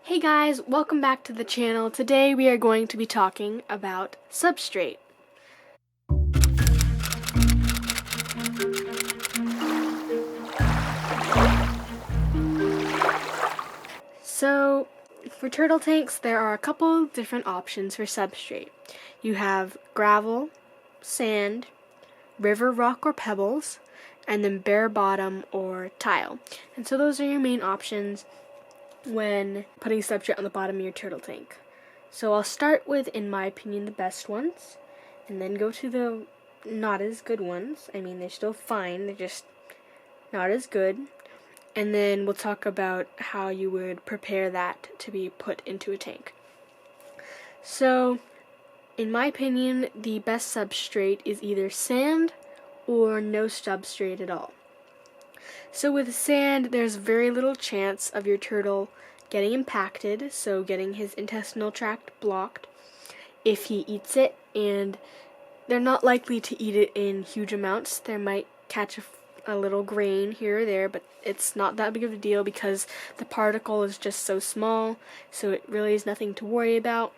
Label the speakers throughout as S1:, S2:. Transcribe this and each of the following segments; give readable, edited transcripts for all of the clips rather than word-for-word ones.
S1: Hey guys, welcome back to the channel. Today we are going to be talking about substrate. So, for turtle tanks, there are a couple different options for substrate. You have gravel, sand, river rock or pebbles, and then bare bottom or tile. And so those are your main options when putting substrate on the bottom of your turtle tank. So I'll start with, in my opinion, the best ones, and then go to the not as good ones. I mean, they're still fine, they're just not as good. And then we'll talk about how you would prepare that to be put into a tank. So, in my opinion, the best substrate is either sand or no substrate at all. So with sand, there's very little chance of your turtle getting impacted, so getting his intestinal tract blocked if he eats it, and they're not likely to eat it in huge amounts. They might catch a little grain here or there, but it's not that big of a deal because the particle is just so small, so it really is nothing to worry about.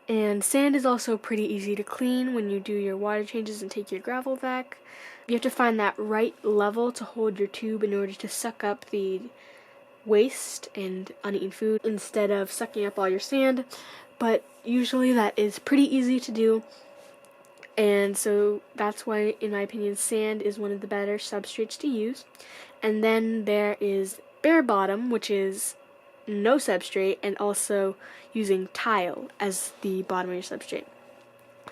S1: And sand is also pretty easy to clean when you do your water changes and take your gravel back. You have to find that right level to hold your tube in order to suck up the waste and uneaten food instead of sucking up all your sand, but usually that is pretty easy to do. And so that's why, in my opinion, sand is one of the better substrates to use. And then there is bare bottom, which is no substrate, and also using tile as the bottom of your substrate.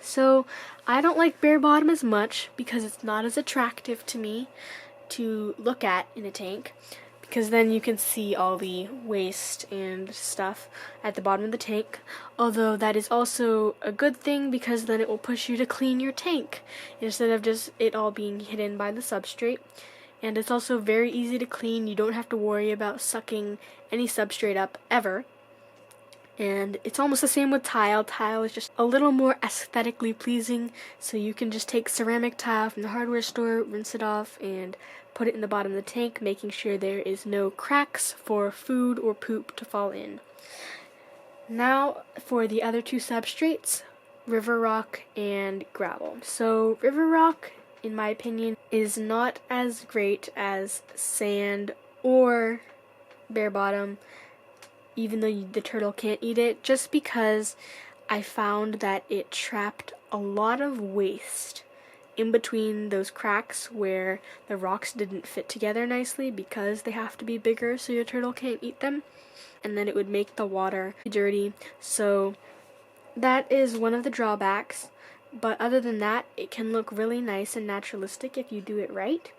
S1: So I don't like bare bottom as much because it's not as attractive to me to look at in a tank, because then you can see all the waste and stuff at the bottom of the tank. Although that is also a good thing because then it will push you to clean your tank instead of just it all being hidden by the substrate. And it's also very easy to clean. You don't have to worry about sucking any substrate up ever. And it's almost the same with tile. Tile is just a little more aesthetically pleasing, so you can just take ceramic tile from the hardware store, rinse it off, and put it in the bottom of the tank, making sure there is no cracks for food or poop to fall in. Now for the other two substrates, river rock and gravel. So river rock, in my opinion, is not as great as sand or bare bottom, even though the turtle can't eat it, just because I found that it trapped a lot of waste in between those cracks where the rocks didn't fit together nicely because they have to be bigger so your turtle can't eat them, and then it would make the water dirty. So that is one of the drawbacks, but other than that, it can look really nice and naturalistic if you do it right.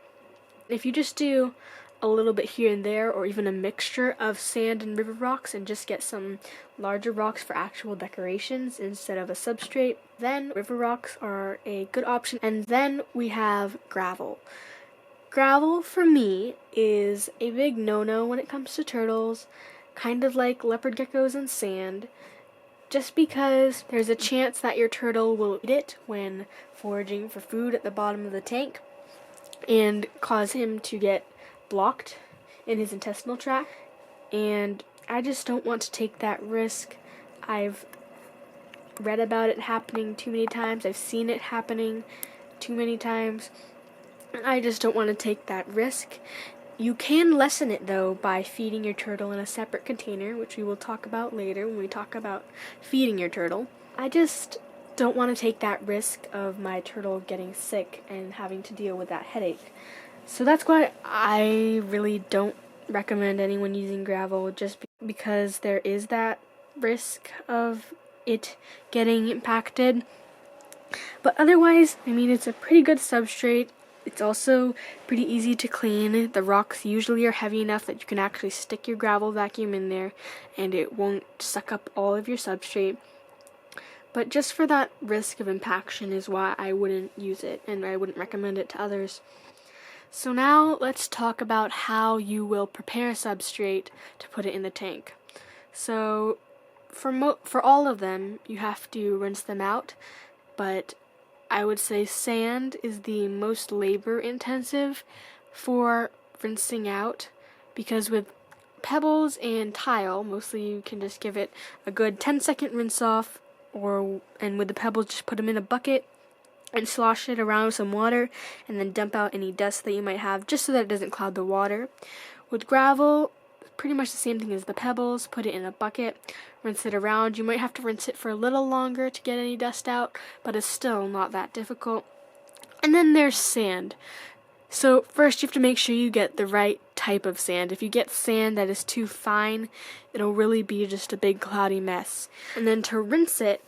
S1: If you just do a little bit here and there, or even a mixture of sand and river rocks, and just get some larger rocks for actual decorations instead of a substrate, then river rocks are a good option. And then we have gravel. Gravel, for me, is a big no-no when it comes to turtles, kind of like leopard geckos and sand, just because there's a chance that your turtle will eat it when foraging for food at the bottom of the tank and cause him to get blocked in his intestinal tract, and I just don't want to take that risk. I've read about it happening too many times, I've seen it happening too many times, and I just don't want to take that risk. You can lessen it though by feeding your turtle in a separate container, which we will talk about later when we talk about feeding your turtle. I just don't want to take that risk of my turtle getting sick and having to deal with that headache. So that's why I really don't recommend anyone using gravel, just because there is that risk of it getting impacted. But otherwise, I mean, it's a pretty good substrate. It's also pretty easy to clean. The rocks usually are heavy enough that you can actually stick your gravel vacuum in there and it won't suck up all of your substrate. But just for that risk of impaction is why I wouldn't use it, and I wouldn't recommend it to others. So now let's talk about how you will prepare substrate to put it in the tank. So for all of them, you have to rinse them out, but I would say sand is the most labor intensive for rinsing out, because with pebbles and tile, mostly you can just give it a good 10-second rinse off, and with the pebbles just put them in a bucket and slosh it around with some water, and then dump out any dust that you might have, just so that it doesn't cloud the water. With gravel, pretty much the same thing as the pebbles. Put it in a bucket, rinse it around. You might have to rinse it for a little longer to get any dust out, but it's still not that difficult. And then there's sand. So first you have to make sure you get the right type of sand. If you get sand that is too fine, it'll really be just a big cloudy mess. And then to rinse it,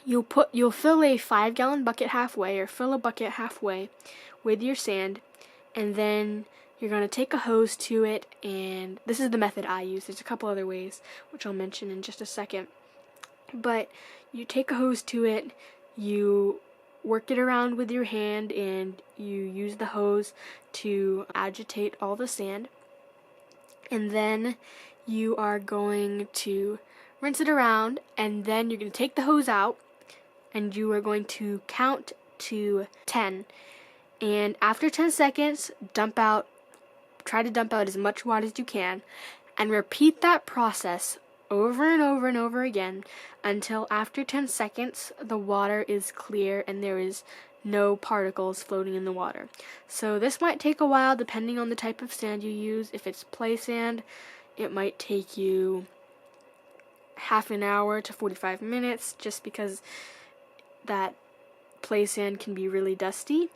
S1: you'll fill a 5-gallon bucket halfway, or fill a bucket halfway with your sand, and then you're going to take a hose to it, and this is the method I use. There's a couple other ways, which I'll mention in just a second. But you take a hose to it, you work it around with your hand, and you use the hose to agitate all the sand. And then you are going to rinse it around, and then you're going to take the hose out, and you are going to count to 10. And after 10 seconds, try to dump out as much water as you can, and repeat that process over and over and over again until after 10 seconds the water is clear and there is no particles floating in the water. So this might take a while depending on the type of sand you use. If it's play sand, it might take you half an hour to 45 minutes, just because that play sand can be really dusty.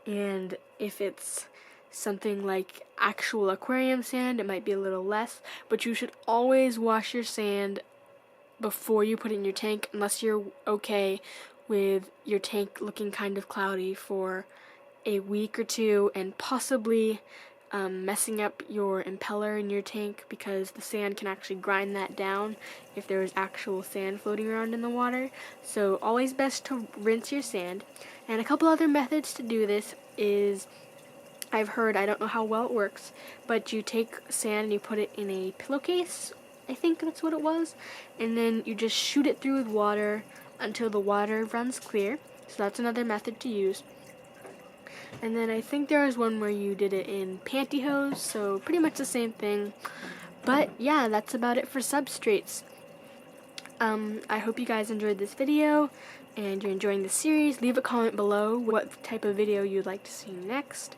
S1: And if it's something like actual aquarium sand, it might be a little less, but you should always wash your sand before you put it in your tank, unless you're okay with your tank looking kind of cloudy for a week or two, and possibly messing up your impeller in your tank, because the sand can actually grind that down if there is actual sand floating around in the water. So always best to rinse your sand. And a couple other methods to do this is, I've heard, I don't know how well it works, but you take sand and you put it in a pillowcase, I think that's what it was, and then you just shoot it through with water until the water runs clear. So that's another method to use. And then I think there was one where you did it in pantyhose, so pretty much the same thing. But yeah, that's about it for substrates. I hope you guys enjoyed this video and you're enjoying the series. Leave a comment below what type of video you'd like to see next.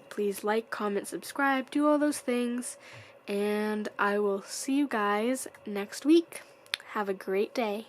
S1: Please like, comment, subscribe, do all those things, and I will see you guys next week. Have a great day.